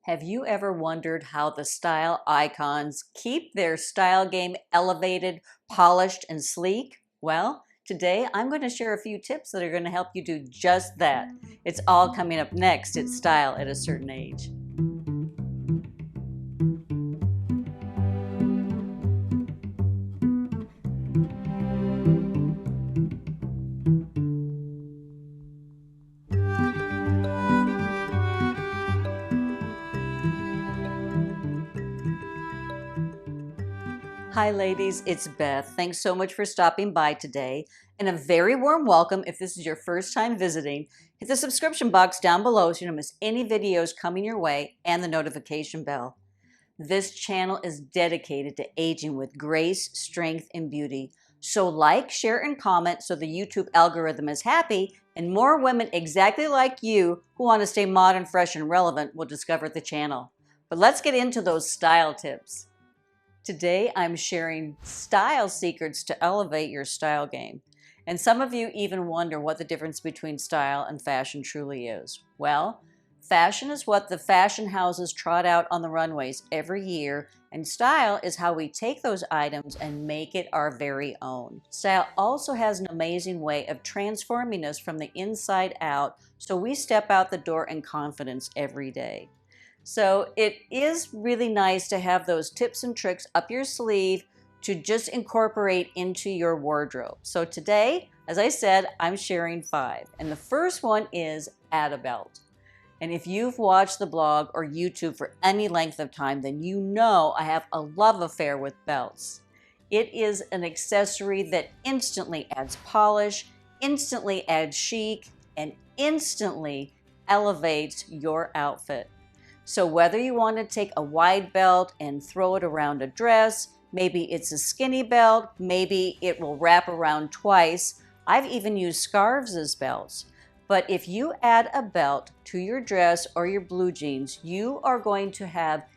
Have you ever wondered how the style icons keep their style game elevated, polished, and sleek? Well, today I'm going to share a few tips that are going to help you do just that. It's all coming up next at Style at a Certain Age. Hi ladies, it's Beth. Thanks so much for stopping by today, and a very warm welcome if this is your first time visiting. Hit the subscription box down below so you don't miss any videos coming your way, and the notification bell. This channel is dedicated to aging with grace, strength, and beauty. So like, share, and comment so the YouTube algorithm is happy and more women exactly like you who want to stay modern, fresh, and relevant will discover the channel. But let's get into those style tips. Today, I'm sharing style secrets to elevate your style game. And some of you even wonder what the difference between style and fashion truly is. Well, fashion is what the fashion houses trot out on the runways every year, and style is how we take those items and make it our very own. Style also has an amazing way of transforming us from the inside out, so we step out the door in confidence every day. So it is really nice to have those tips and tricks up your sleeve to just incorporate into your wardrobe. So today, as I said, I'm sharing 5. And the first one is Adabelt. And if you've watched the blog or YouTube for any length of time, then you know I have a love affair with belts. It is an accessory that instantly adds polish, instantly adds chic, and instantly elevates your outfit. So whether you want to take a wide belt and throw it around a dress, maybe it's a skinny belt, maybe it will wrap around twice. I've even used scarves as belts. But if you add a belt to your dress or your blue jeans, you are going to have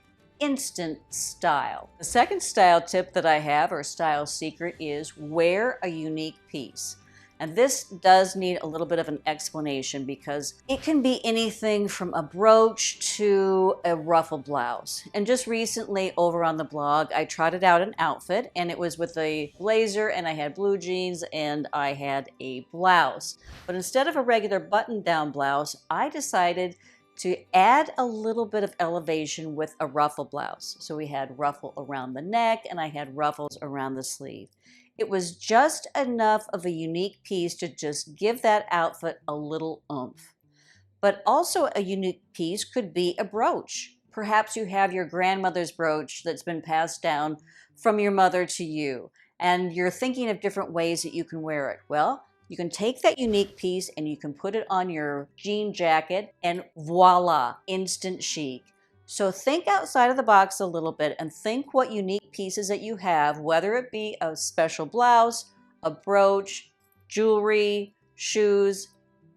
instant style. The second style tip that I have, or style secret, is wear a unique piece. And this does need a little bit of an explanation because it can be anything from a brooch to a ruffle blouse. And just recently over on the blog, I trotted out an outfit, and it was with a blazer, and I had blue jeans, and I had a blouse. But instead of a regular button-down blouse, I decided to add a little bit of elevation with a ruffle blouse. So we had ruffle around the neck, and I had ruffles around the sleeve. It was just enough of a unique piece to just give that outfit a little oomph. But also a unique piece could be a brooch. Perhaps you have your grandmother's brooch that's been passed down from your mother to you, and you're thinking of different ways that you can wear it. Well, you can take that unique piece and you can put it on your jean jacket, and voila, instant chic. So think outside of the box a little bit and think what unique pieces that you have, whether it be a special blouse, a brooch, jewelry, shoes.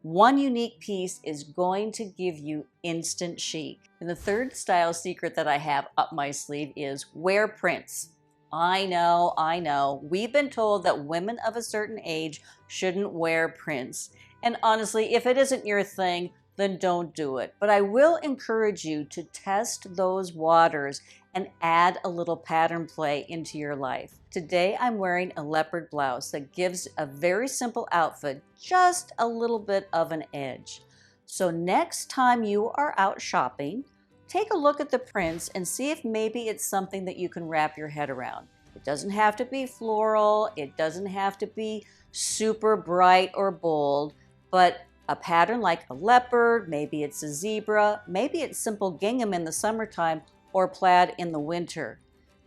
One unique piece is going to give you instant chic. And the third style secret that I have up my sleeve is wear prints. I know. We've been told that women of a certain age shouldn't wear prints. And honestly, if it isn't your thing, then don't do it. But I will encourage you to test those waters and add a little pattern play into your life. Today I'm wearing a leopard blouse that gives a very simple outfit just a little bit of an edge. So next time you are out shopping, take a look at the prints and see if maybe it's something that you can wrap your head around. It doesn't have to be floral, it doesn't have to be super bright or bold, but a pattern like a leopard, maybe it's a zebra, maybe it's simple gingham in the summertime or plaid in the winter.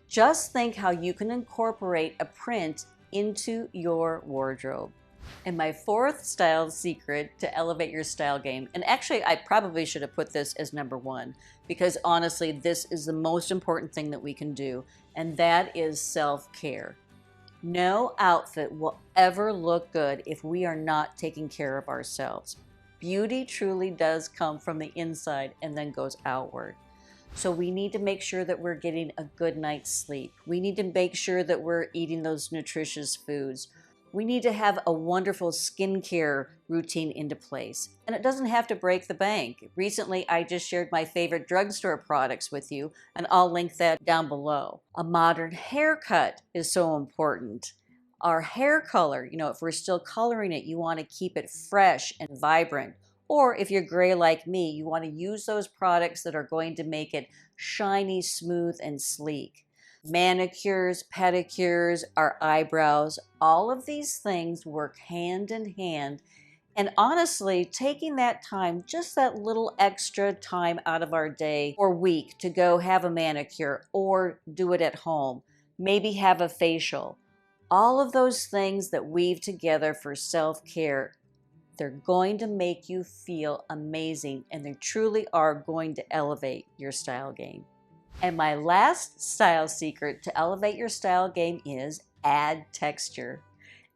Just think how you can incorporate a print into your wardrobe. And my fourth style secret to elevate your style game, and actually I probably should have put this as number 1 because honestly this is the most important thing that we can do, and that is self-care. No outfit will ever look good if we are not taking care of ourselves. Beauty truly does come from the inside and then goes outward. So we need to make sure that we're getting a good night's sleep. We need to make sure that we're eating those nutritious foods. We need to have a wonderful skincare routine into place. And it doesn't have to break the bank. Recently, I just shared my favorite drugstore products with you, and I'll link that down below. A modern haircut is so important. Our hair color, if we're still coloring it, you want to keep it fresh and vibrant. Or if you're gray like me, you want to use those products that are going to make it shiny, smooth, and sleek. Manicures, pedicures, our eyebrows, all of these things work hand in hand. And honestly, taking that time, just that little extra time out of our day or week to go have a manicure or do it at home, maybe have a facial. All of those things that weave together for self-care, they're going to make you feel amazing, and they truly are going to elevate your style game. And my last style secret to elevate your style game is add texture.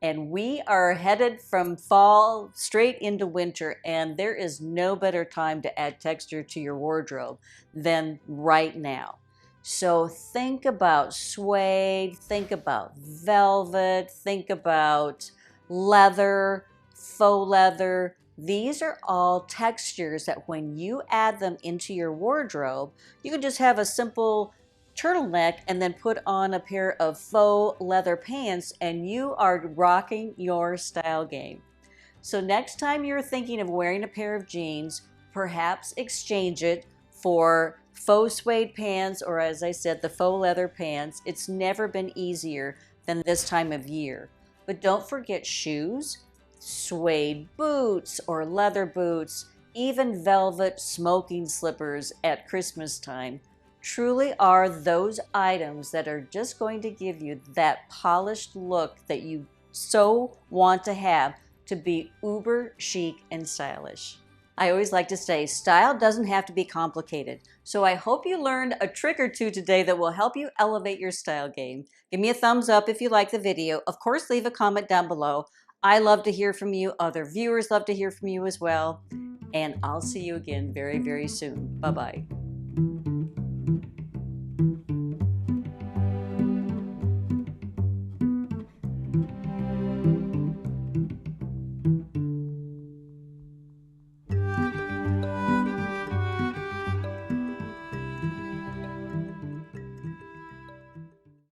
And we are headed from fall straight into winter, and there is no better time to add texture to your wardrobe than right now. So think about suede, think about velvet, think about leather, faux leather. These are all textures that when you add them into your wardrobe, you can just have a simple turtleneck and then put on a pair of faux leather pants, and you are rocking your style game. So next time you're thinking of wearing a pair of jeans, perhaps exchange it for faux suede pants, or as I said, the faux leather pants. It's never been easier than this time of year. But don't forget shoes, suede boots or leather boots, even velvet smoking slippers at Christmas time truly are those items that are just going to give you that polished look that you so want to have to be uber chic and stylish. I always like to say style doesn't have to be complicated. So I hope you learned a trick or two today that will help you elevate your style game. Give me a thumbs up if you like the video. Of course, leave a comment down below. I love to hear from you. Other viewers love to hear from you as well. And I'll see you again very, very soon. Bye-bye.